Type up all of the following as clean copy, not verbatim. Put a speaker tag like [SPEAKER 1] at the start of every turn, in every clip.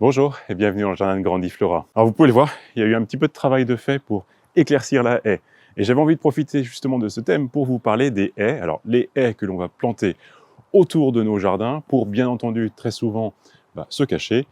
[SPEAKER 1] Bonjour et bienvenue dans le jardin de Grandiflora. Alors vous pouvez le voir, il y a eu un petit peu de travail de fait pour éclaircir la haie. Et j'avais envie de profiter justement de ce thème pour vous parler des haies. Alors les haies que l'on va planter autour de nos jardins pour bien entendu très souvent se cacher,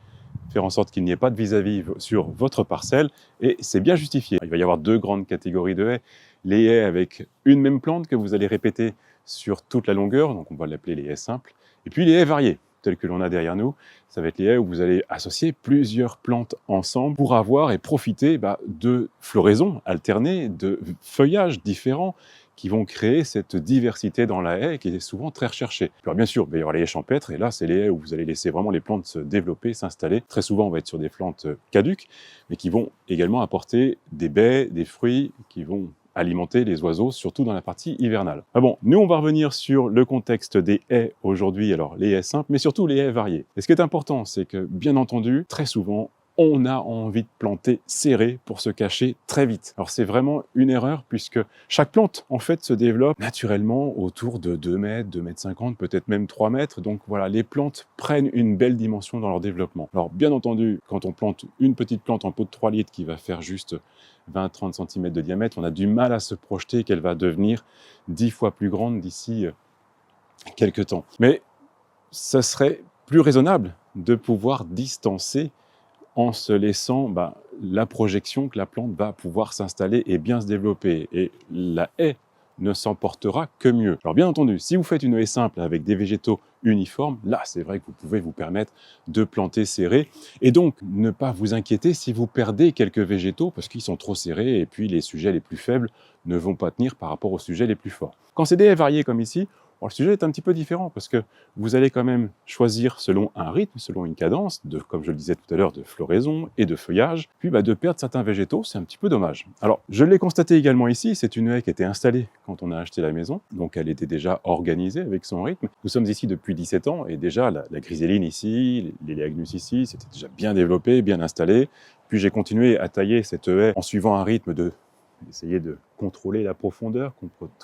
[SPEAKER 1] faire en sorte qu'il n'y ait pas de vis-à-vis sur votre parcelle et c'est bien justifié. Il va y avoir deux grandes catégories de haies. Les haies avec une même plante que vous allez répéter sur toute la longueur, donc on va l'appeler les haies simples, et puis les haies variées, telles que l'on a derrière nous. Ça va être les haies où vous allez associer plusieurs plantes ensemble pour avoir et profiter de floraisons alternées, de feuillages différents qui vont créer cette diversité dans la haie qui est souvent très recherchée. Alors bien sûr, il va y avoir les haies champêtres, et là, c'est les haies où vous allez laisser vraiment les plantes se développer, s'installer. Très souvent, on va être sur des plantes caduques, mais qui vont également apporter des baies, des fruits, qui vont alimenter les oiseaux, surtout dans la partie hivernale. Bon, nous on va revenir sur le contexte des haies aujourd'hui, alors les haies simples, mais surtout les haies variées. Et ce qui est important, c'est que, bien entendu, très souvent, on a envie de planter serré pour se cacher très vite. Alors c'est vraiment une erreur puisque chaque plante en fait se développe naturellement autour de 2 mètres, 2 mètres 50, peut-être même 3 mètres. Donc voilà, les plantes prennent une belle dimension dans leur développement. Alors bien entendu, quand on plante une petite plante en pot de 3 litres qui va faire juste 20-30 cm de diamètre, on a du mal à se projeter qu'elle va devenir 10 fois plus grande d'ici quelques temps. Mais ça serait plus raisonnable de pouvoir distancer en se laissant la projection que la plante va pouvoir s'installer et bien se développer. Et la haie ne s'en portera que mieux. Alors bien entendu, si vous faites une haie simple avec des végétaux uniformes, là c'est vrai que vous pouvez vous permettre de planter serré et donc ne pas vous inquiéter si vous perdez quelques végétaux parce qu'ils sont trop serrés et puis les sujets les plus faibles ne vont pas tenir par rapport aux sujets les plus forts. Quand c'est des haies variées comme ici, le sujet est un petit peu différent parce que vous allez quand même choisir selon un rythme, selon une cadence, comme je le disais tout à l'heure, de floraison et de feuillage, puis de perdre certains végétaux, c'est un petit peu dommage. Alors, je l'ai constaté également ici, c'est une haie qui était installée quand on a acheté la maison, donc elle était déjà organisée avec son rythme. Nous sommes ici depuis 17 ans et déjà la griséline ici, les Léagnus ici, c'était déjà bien développé, bien installé. Puis j'ai continué à tailler cette haie en suivant un rythme d'essayer de contrôler la profondeur,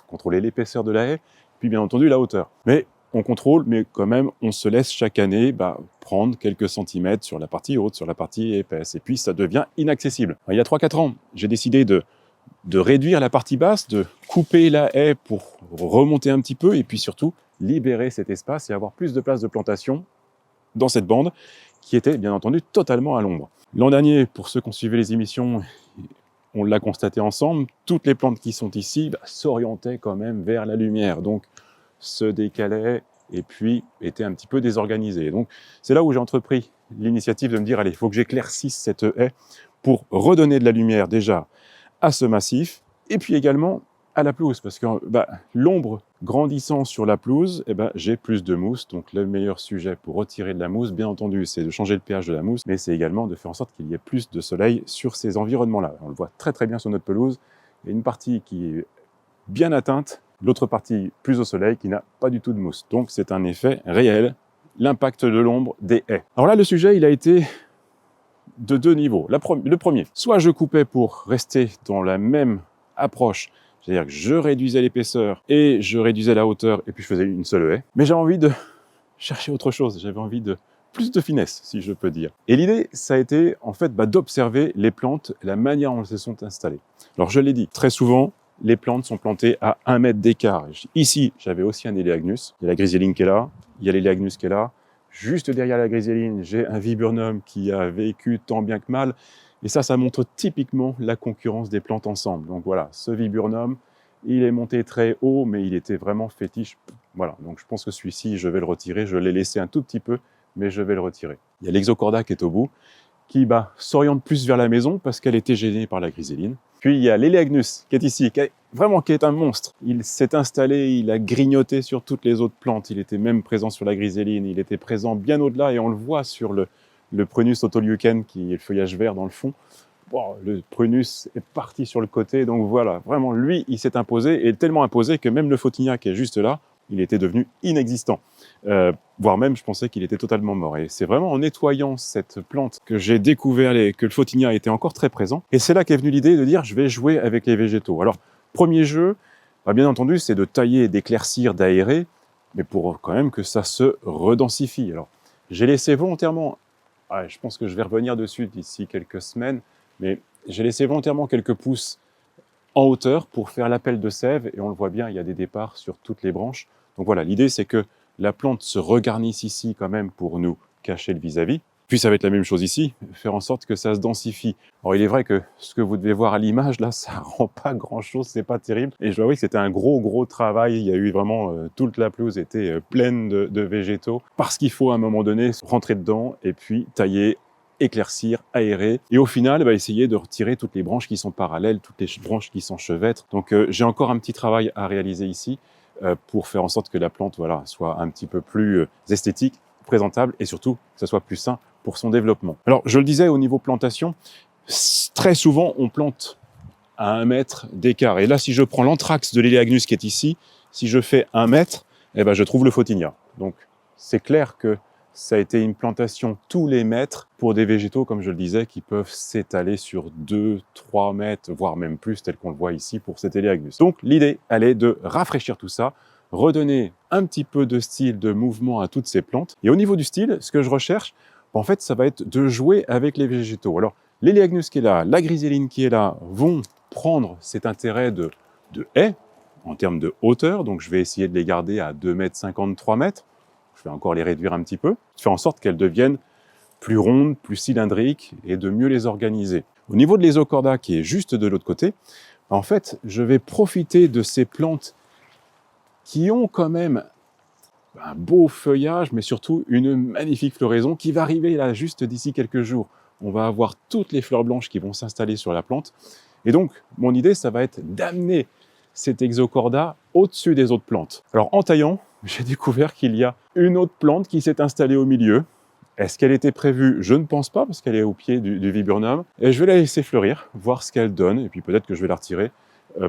[SPEAKER 1] contrôler l'épaisseur de la haie, puis bien entendu la hauteur. Mais on contrôle, mais quand même, on se laisse chaque année prendre quelques centimètres sur la partie haute, sur la partie épaisse. Et puis, ça devient inaccessible. Il y a 3-4 ans, j'ai décidé de réduire la partie basse, de couper la haie pour remonter un petit peu, et puis surtout, libérer cet espace et avoir plus de place de plantation dans cette bande, qui était, bien entendu, totalement à l'ombre. L'an dernier, pour ceux qui ont suivi les émissions, on l'a constaté ensemble, toutes les plantes qui sont ici s'orientaient quand même vers la lumière. Donc, se décalaient et puis étaient un petit peu désorganisées. Donc c'est là où j'ai entrepris l'initiative de me dire, allez, il faut que j'éclaircisse cette haie pour redonner de la lumière déjà à ce massif et puis également à la pelouse, parce que l'ombre grandissant sur la pelouse, j'ai plus de mousse. Donc le meilleur sujet pour retirer de la mousse, bien entendu, c'est de changer le pH de la mousse, mais c'est également de faire en sorte qu'il y ait plus de soleil sur ces environnements-là. On le voit très très bien sur notre pelouse. Il y a une partie qui est bien atteinte, l'autre partie plus au soleil qui n'a pas du tout de mousse. Donc c'est un effet réel, l'impact de l'ombre des haies. Alors là, le sujet, il a été de deux niveaux. Le premier, soit je coupais pour rester dans la même approche, c'est-à-dire que je réduisais l'épaisseur et je réduisais la hauteur et puis je faisais une seule haie. Mais j'ai envie de chercher autre chose, j'avais envie de plus de finesse, si je peux dire. Et l'idée, ça a été en fait d'observer les plantes, la manière dont elles se sont installées. Alors je l'ai dit, très souvent, les plantes sont plantées à 1 mètre d'écart. Ici, j'avais aussi un Éléagnus. Il y a la griséline qui est là, il y a l'Éléagnus qui est là. Juste derrière la griséline, j'ai un viburnum qui a vécu tant bien que mal. Et ça montre typiquement la concurrence des plantes ensemble. Donc voilà, ce viburnum, il est monté très haut, mais il était vraiment fétiche. Voilà, donc je pense que celui-ci, je vais le retirer. Je l'ai laissé un tout petit peu, mais je vais le retirer. Il y a l'Exocorda qui est au bout, qui s'oriente plus vers la maison parce qu'elle était gênée par la griséline. Puis il y a l'Éléagnus qui est ici, qui est un monstre. Il s'est installé, il a grignoté sur toutes les autres plantes, il était même présent sur la griséline, il était présent bien au-delà et on le voit sur le Prunus autoleucen qui est le feuillage vert dans le fond. Bon, le Prunus est parti sur le côté, donc voilà, vraiment lui il s'est imposé et tellement imposé que même le Photinia qui est juste là, il était devenu inexistant. Voire même, je pensais qu'il était totalement mort. Et c'est vraiment en nettoyant cette plante que j'ai découvert que le Photinia était encore très présent. Et c'est là qu'est venue l'idée de dire, je vais jouer avec les végétaux. Alors, premier jeu, bien entendu, c'est de tailler, d'éclaircir, d'aérer, mais pour quand même que ça se redensifie. Alors, j'ai laissé volontairement Ouais, je pense que je vais revenir dessus d'ici quelques semaines, mais j'ai laissé volontairement quelques pousses en hauteur pour faire l'appel de sève, et on le voit bien, il y a des départs sur toutes les branches. Donc voilà, l'idée c'est que la plante se regarnisse ici quand même pour nous cacher le vis-à-vis. Puis ça va être la même chose ici, faire en sorte que ça se densifie. Alors il est vrai que ce que vous devez voir à l'image là, ça rend pas grand-chose, c'est pas terrible. Et je dois avouer que c'était un gros travail. Il y a eu vraiment toute la pelouse était pleine de végétaux parce qu'il faut à un moment donné rentrer dedans et puis tailler, éclaircir, aérer, et au final, essayer de retirer toutes les branches qui sont parallèles, toutes les branches qui s'enchevêtrent. Donc j'ai encore un petit travail à réaliser ici pour faire en sorte que la plante soit un petit peu plus esthétique, présentable, et surtout que ça soit plus sain pour son développement. Alors je le disais, au niveau plantation, très souvent on plante à 1 mètre d'écart. Et là, si je prends l'anthrax de l'Elaeagnus qui est ici, si je fais 1 mètre, je trouve le Photinia. Donc c'est clair que ça a été une plantation tous les mètres pour des végétaux, comme je le disais, qui peuvent s'étaler sur 2, 3 mètres, voire même plus, tel qu'on le voit ici pour cet Elaeagnus. Donc l'idée, elle est de rafraîchir tout ça, redonner un petit peu de style, de mouvement à toutes ces plantes. Et au niveau du style, ce que je recherche, en fait, ça va être de jouer avec les végétaux. Alors, l'Elaeagnus qui est là, la griséline qui est là, vont prendre cet intérêt de haies, en termes de hauteur. Donc, je vais essayer de les garder à 2,50 m, 3 mètres. Je vais encore les réduire un petit peu, faire en sorte qu'elles deviennent plus rondes, plus cylindriques, et de mieux les organiser. Au niveau de l'Esocorda, qui est juste de l'autre côté, en fait, je vais profiter de ces plantes qui ont quand même un beau feuillage, mais surtout une magnifique floraison qui va arriver là juste d'ici quelques jours. On va avoir toutes les fleurs blanches qui vont s'installer sur la plante. Et donc, mon idée, ça va être d'amener cet Exocorda au-dessus des autres plantes. Alors, en taillant, j'ai découvert qu'il y a une autre plante qui s'est installée au milieu. Est-ce qu'elle était prévue? Je ne pense pas, parce qu'elle est au pied du viburnum. Et je vais la laisser fleurir, voir ce qu'elle donne, et puis peut-être que je vais la retirer,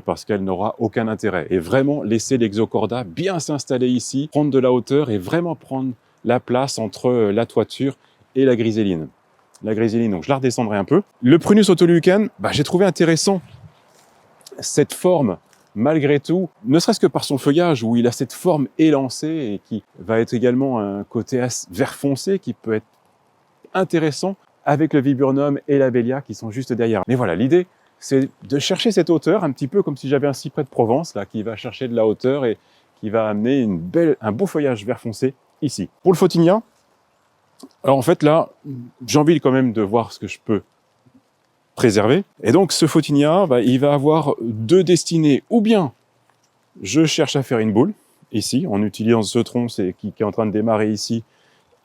[SPEAKER 1] parce qu'elle n'aura aucun intérêt. Et vraiment laisser l'Exocorda bien s'installer ici, prendre de la hauteur et vraiment prendre la place entre la toiture et la griséline. La griséline, donc je la redescendrai un peu. Le Prunus autoleucane, j'ai trouvé intéressant cette forme, malgré tout, ne serait-ce que par son feuillage, où il a cette forme élancée et qui va être également un côté vert foncé qui peut être intéressant avec le viburnum et la bélia qui sont juste derrière. Mais voilà, l'idée, c'est de chercher cette hauteur, un petit peu comme si j'avais un cyprès de Provence, là, qui va chercher de la hauteur et qui va amener un beau feuillage vert foncé ici. Pour le Photinia, alors en fait là, j'ai envie quand même de voir ce que je peux préserver. Et donc ce Photinia, il va avoir 2 destinées. Ou bien, je cherche à faire une boule, ici, en utilisant ce tronc qui est en train de démarrer ici,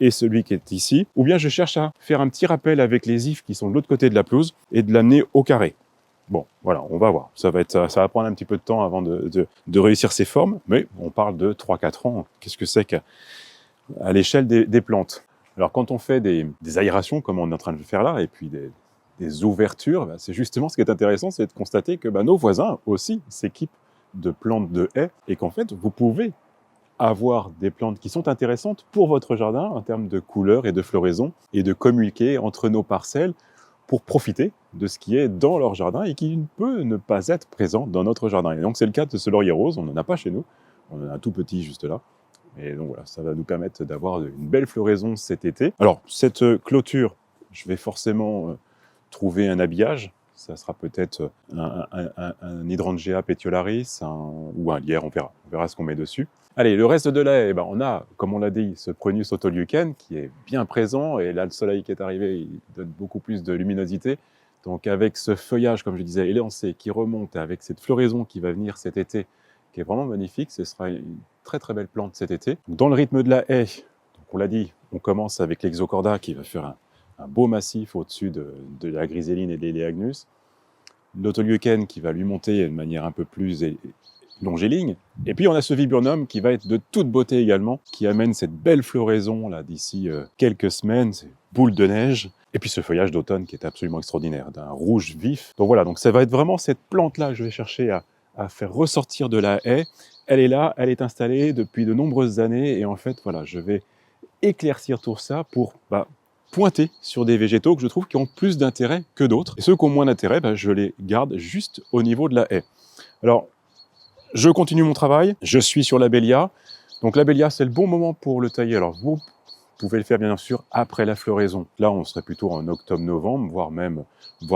[SPEAKER 1] et celui qui est ici. Ou bien je cherche à faire un petit rappel avec les ifs qui sont de l'autre côté de la pelouse, et de l'amener au carré. Bon, voilà, on va voir. Ça va prendre un petit peu de temps avant de réussir ces formes, mais on parle de 3-4 ans. Qu'est-ce que c'est qu'à l'échelle des plantes? Alors quand on fait des aérations, comme on est en train de le faire là, et puis des ouvertures, c'est justement ce qui est intéressant, c'est de constater que nos voisins aussi s'équipent de plantes de haies, et qu'en fait, vous pouvez avoir des plantes qui sont intéressantes pour votre jardin en termes de couleur et de floraison, et de communiquer entre nos parcelles pour profiter de ce qui est dans leur jardin et qui ne peut ne pas être présent dans notre jardin. Et donc c'est le cas de ce laurier rose, on n'en a pas chez nous, on en a un tout petit juste là. Et donc voilà, ça va nous permettre d'avoir une belle floraison cet été. Alors cette clôture, je vais forcément trouver un habillage. Ça sera peut-être un Hydrangea petiolaris ou un lierre, on verra ce qu'on met dessus. Allez, le reste de la haie, on a, comme on l'a dit, ce Prunus autoleucane qui est bien présent, et là le soleil qui est arrivé, il donne beaucoup plus de luminosité. Donc avec ce feuillage, comme je disais, élancé, qui remonte, avec cette floraison qui va venir cet été, qui est vraiment magnifique, ce sera une très belle plante cet été. Dans le rythme de la haie, donc on l'a dit, on commence avec l'Exocorda qui va faire un beau massif au-dessus de la griséline et de l'Elaeagnus. L'autoleucane qui va lui monter de manière un peu plus longiligne. Et puis on a ce viburnum qui va être de toute beauté également, qui amène cette belle floraison là d'ici quelques semaines, ces boules de neige. Et puis ce feuillage d'automne qui est absolument extraordinaire, d'un rouge vif. Donc voilà, donc ça va être vraiment cette plante-là que je vais chercher à faire ressortir de la haie. Elle est là, elle est installée depuis de nombreuses années, et en fait voilà, je vais éclaircir tout ça pour pointer sur des végétaux que je trouve qui ont plus d'intérêt que d'autres. Et ceux qui ont moins d'intérêt, je les garde juste au niveau de la haie. Alors, je continue mon travail, je suis sur la bélia. Donc la bélia, c'est le bon moment pour le tailler. Alors vous pouvez le faire bien sûr après la floraison. Là, on serait plutôt en octobre-novembre, voire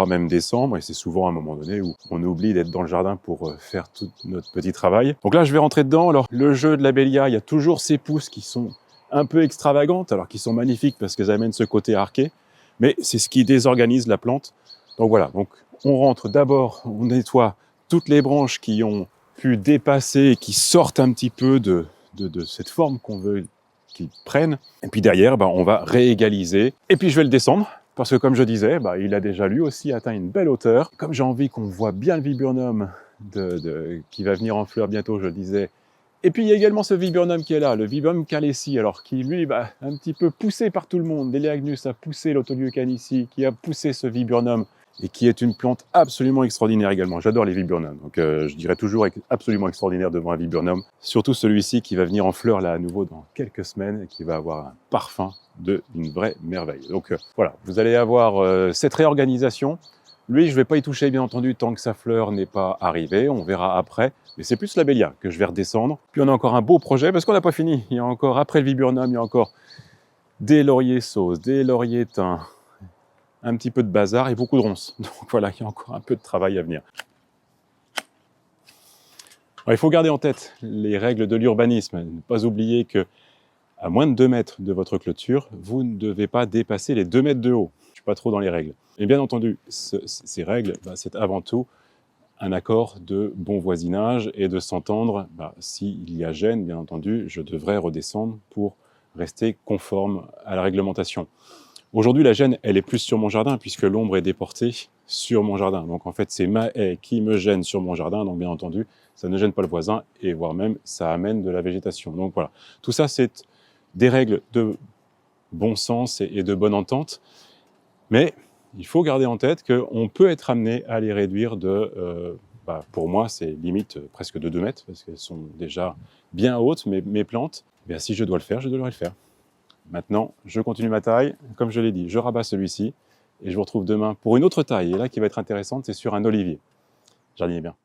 [SPEAKER 1] même décembre, et c'est souvent à un moment donné où on oublie d'être dans le jardin pour faire tout notre petit travail. Donc là, je vais rentrer dedans. Alors, le jeu de l'abélia, il y a toujours ces pousses qui sont un peu extravagantes, alors qui sont magnifiques parce qu'elles amènent ce côté arqué, mais c'est ce qui désorganise la plante. Donc voilà, donc on rentre d'abord, on nettoie toutes les branches qui ont pu dépasser et qui sortent un petit peu de cette forme qu'on veut qu'ils prennent. Et puis derrière, on va réégaliser. Et puis je vais le descendre, parce que comme je disais, il a déjà lui aussi atteint une belle hauteur. Comme j'ai envie qu'on voit bien le viburnum qui va venir en fleur bientôt, je le disais. Et puis il y a également ce viburnum qui est là, le viburnum calesi, alors qui lui va un petit peu poussé par tout le monde. Deleagnus a poussé l'Autoleucanici, qui a poussé ce viburnum, et qui est une plante absolument extraordinaire également. J'adore les viburnums, donc je dirais toujours absolument extraordinaire devant un viburnum. Surtout celui-ci qui va venir en fleurs là à nouveau dans quelques semaines et qui va avoir un parfum d'une vraie merveille. Donc voilà, vous allez avoir cette réorganisation. Lui, je ne vais pas y toucher bien entendu tant que sa fleur n'est pas arrivée, on verra après. Mais c'est plus l'abélia que je vais redescendre. Puis on a encore un beau projet parce qu'on n'a pas fini. Il y a encore, après le viburnum, il y a encore des lauriers sauces, des lauriers teints, un petit peu de bazar et beaucoup de ronces. Donc voilà, il y a encore un peu de travail à venir. Alors, il faut garder en tête les règles de l'urbanisme. Ne pas oublier que à moins de 2 mètres de votre clôture, vous ne devez pas dépasser les 2 mètres de haut. Je ne suis pas trop dans les règles. Et bien entendu, ces règles, c'est avant tout un accord de bon voisinage et de s'entendre. S'il y a gêne, bien entendu, je devrais redescendre pour rester conforme à la réglementation. Aujourd'hui, la gêne, elle est plus sur mon jardin puisque l'ombre est déportée sur mon jardin. Donc en fait, c'est ma haie qui me gêne sur mon jardin. Donc bien entendu, ça ne gêne pas le voisin et voire même, ça amène de la végétation. Donc voilà, tout ça, c'est des règles de bon sens et de bonne entente. Mais il faut garder en tête qu'on peut être amené à les réduire pour moi, c'est limite presque de 2 mètres parce qu'elles sont déjà bien hautes, mes plantes. Bien, si je dois le faire, je devrais le faire. Maintenant, je continue ma taille. Comme je l'ai dit, je rabats celui-ci et je vous retrouve demain pour une autre taille. Et là, qui va être intéressante, c'est sur un olivier. Jardinez bien.